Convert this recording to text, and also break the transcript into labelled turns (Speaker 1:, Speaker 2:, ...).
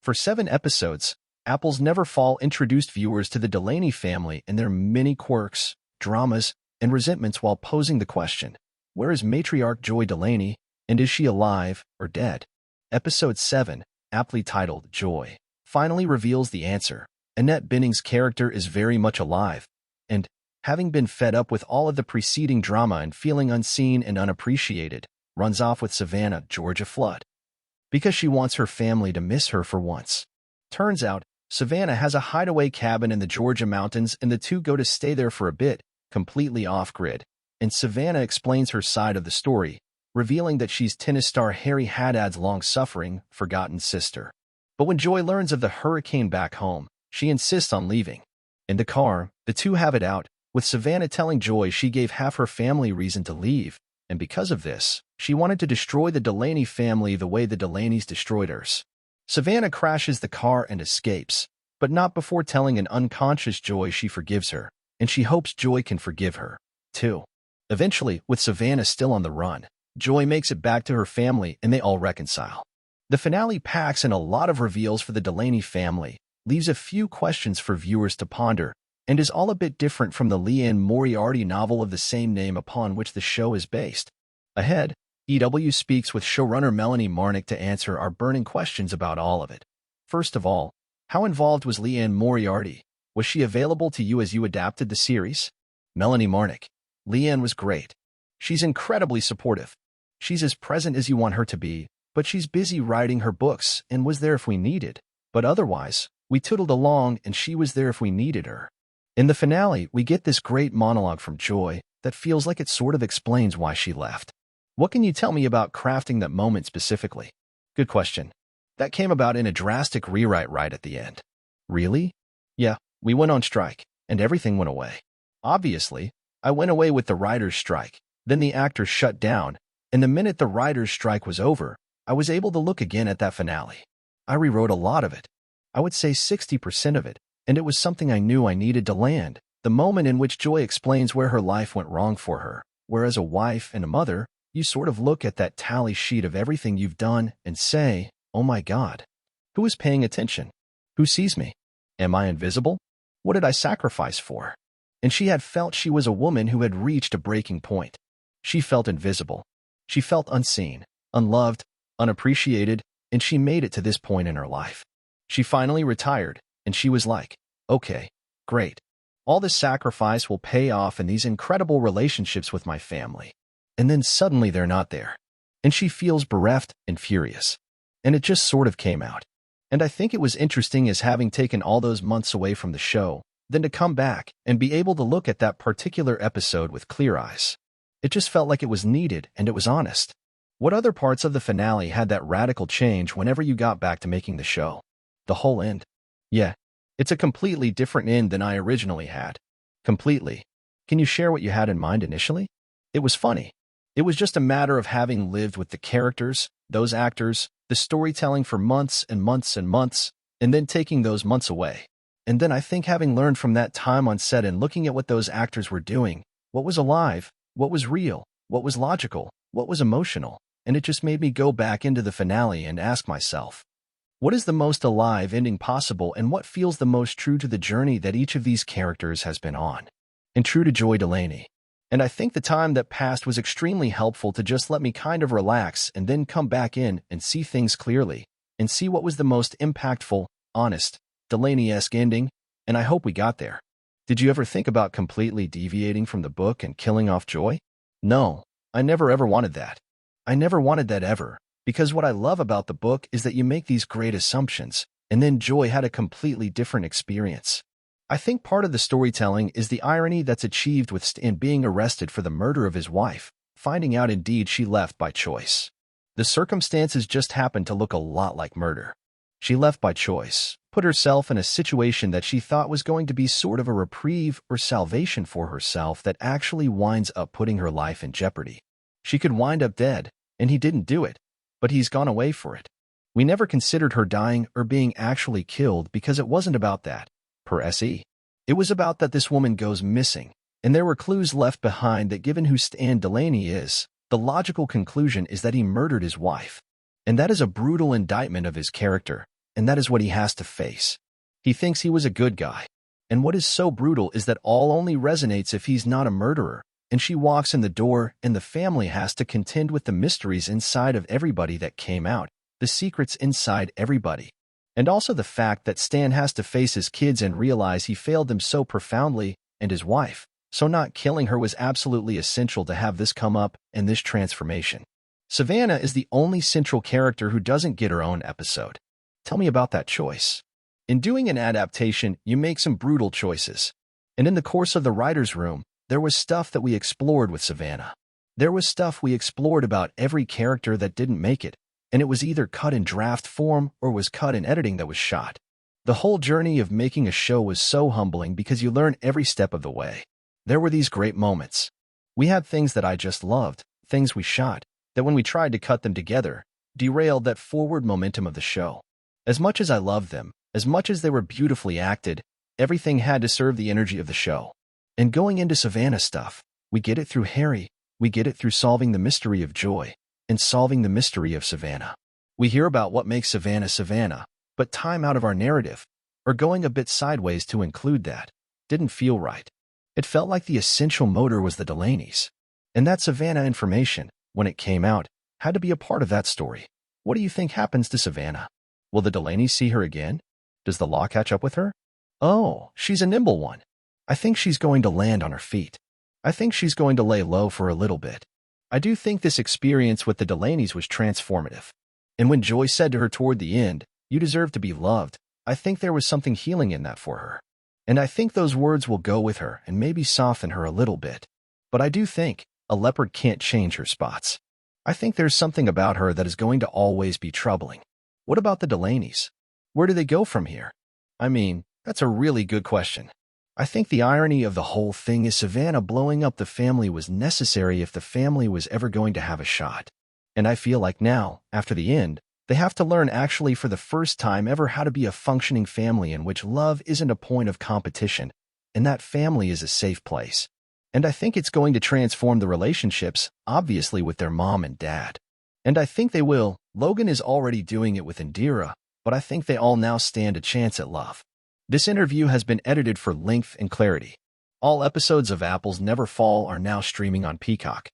Speaker 1: For 7 episodes, Apple's Never Fall introduced viewers to the Delaney family and their many quirks, dramas, and resentments while posing the question, where is matriarch Joy Delaney, and is she alive or dead? Episode 7, aptly titled Joy, finally reveals the answer. Annette Bening's character is very much alive, and, having been fed up with all of the preceding drama and feeling unseen and unappreciated, runs off with Savannah, Georgia Flood, because she wants her family to miss her for once. Turns out, Savannah has a hideaway cabin in the Georgia mountains and the two go to stay there for a bit, completely off-grid, and Savannah explains her side of the story, revealing that she's tennis star Harry Haddad's long-suffering, forgotten sister. But when Joy learns of the hurricane back home, she insists on leaving. In the car, the two have it out, with Savannah telling Joy she gave half her family reason to leave, and because of this, she wanted to destroy the Delaney family the way the Delaneys destroyed hers. Savannah crashes the car and escapes, but not before telling an unconscious Joy she forgives her, and she hopes Joy can forgive her, too. Eventually, with Savannah still on the run, Joy makes it back to her family and they all reconcile. The finale packs in a lot of reveals for the Delaney family, leaves a few questions for viewers to ponder, and is all a bit different from the Liane Moriarty novel of the same name upon which the show is based. Ahead, EW speaks with showrunner Melanie Marnick to answer our burning questions about all of it. First of all, how involved was Liane Moriarty? Was she available to you as you adapted the series? Melanie Marnick. Liane was great. She's incredibly supportive. She's as present as you want her to be, but she's busy writing her books and was there if we needed. But otherwise, we tootled along and she was there if we needed her. In the finale, we get this great monologue from Joy that feels like it sort of explains why she left. What can you tell me about crafting that moment specifically? Good question. That came about in a drastic rewrite right at the end. Really? Yeah, we went on strike, and everything went away. Obviously, I went away with the writer's strike, then the actors shut down, and the minute the writer's strike was over, I was able to look again at that finale. I rewrote a lot of it. I would say 60% of it, and it was something I knew I needed to land, the moment in which Joy explains where her life went wrong for her, where as a wife and a mother, you sort of look at that tally sheet of everything you've done and say, oh my God, who is paying attention? Who sees me? Am I invisible? What did I sacrifice for? And she had felt she was a woman who had reached a breaking point. She felt invisible. She felt unseen, unloved, unappreciated, and she made it to this point in her life. She finally retired, and she was like, okay, great. All this sacrifice will pay off in these incredible relationships with my family. And then suddenly they're not there. And she feels bereft and furious. And it just sort of came out. And I think it was interesting as having taken all those months away from the show, then to come back and be able to look at that particular episode with clear eyes. It just felt like it was needed and it was honest. What other parts of the finale had that radical change whenever you got back to making the show? The whole end. Yeah, it's a completely different end than I originally had. Completely. Can you share what you had in mind initially? It was funny. It was just a matter of having lived with the characters, those actors, the storytelling for months and months and months, and then taking those months away. And then I think having learned from that time on set and looking at what those actors were doing, what was alive, what was real, what was logical, what was emotional, and it just made me go back into the finale and ask myself, what is the most alive ending possible and what feels the most true to the journey that each of these characters has been on? And true to Joy Delaney. And I think the time that passed was extremely helpful to just let me kind of relax and then come back in and see things clearly and see what was the most impactful, honest, Delaney-esque ending, and I hope we got there. Did you ever think about completely deviating from the book and killing off Joy? No, I never ever wanted that. I never wanted that ever, because what I love about the book is that you make these great assumptions, and then Joy had a completely different experience. I think part of the storytelling is the irony that's achieved with Stan being arrested for the murder of his wife, finding out indeed she left by choice. The circumstances just happened to look a lot like murder. She left by choice, put herself in a situation that she thought was going to be sort of a reprieve or salvation for herself that actually winds up putting her life in jeopardy. She could wind up dead, and he didn't do it, but he's gone away for it. We never considered her dying or being actually killed because it wasn't about that. Per SE. It was about that this woman goes missing, and there were clues left behind that given who Stan Delaney is, the logical conclusion is that he murdered his wife. And that is a brutal indictment of his character, and that is what he has to face. He thinks he was a good guy. And what is so brutal is that all only resonates if he's not a murderer, and she walks in the door and the family has to contend with the mysteries inside of everybody that came out, the secrets inside everybody. And also the fact that Stan has to face his kids and realize he failed them so profoundly, and his wife. So not killing her was absolutely essential to have this come up and this transformation. Savannah is the only central character who doesn't get her own episode. Tell me about that choice. In doing an adaptation, you make some brutal choices. And in the course of the writer's room, there was stuff that we explored with Savannah. There was stuff we explored about every character that didn't make it, and it was either cut in draft form or was cut in editing that was shot. The whole journey of making a show was so humbling because you learn every step of the way. There were these great moments. We had things that I just loved, things we shot, that when we tried to cut them together, derailed that forward momentum of the show. As much as I loved them, as much as they were beautifully acted, everything had to serve the energy of the show. And going into Savannah stuff, we get it through Harry, we get it through solving the mystery of Joy, and solving the mystery of Savannah. We hear about what makes Savannah Savannah, but time out of our narrative, or going a bit sideways to include that, didn't feel right. It felt like the essential motor was the Delaney's. And that Savannah information, when it came out, had to be a part of that story. What do you think happens to Savannah? Will the Delaneys see her again? Does the law catch up with her? Oh, she's a nimble one. I think she's going to land on her feet. I think she's going to lay low for a little bit. I do think this experience with the Delaneys was transformative. And when Joy said to her toward the end, "You deserve to be loved," I think there was something healing in that for her. And I think those words will go with her and maybe soften her a little bit. But I do think a leopard can't change her spots. I think there's something about her that is going to always be troubling. What about the Delaneys? Where do they go from here? I mean, that's a really good question. I think the irony of the whole thing is Savannah blowing up the family was necessary if the family was ever going to have a shot. And I feel like now, after the end, they have to learn actually for the first time ever how to be a functioning family in which love isn't a point of competition, and that family is a safe place. And I think it's going to transform the relationships, obviously with their mom and dad. And I think they will. Logan is already doing it with Indira, but I think they all now stand a chance at love. This interview has been edited for length and clarity. All episodes of Apples Never Fall are now streaming on Peacock.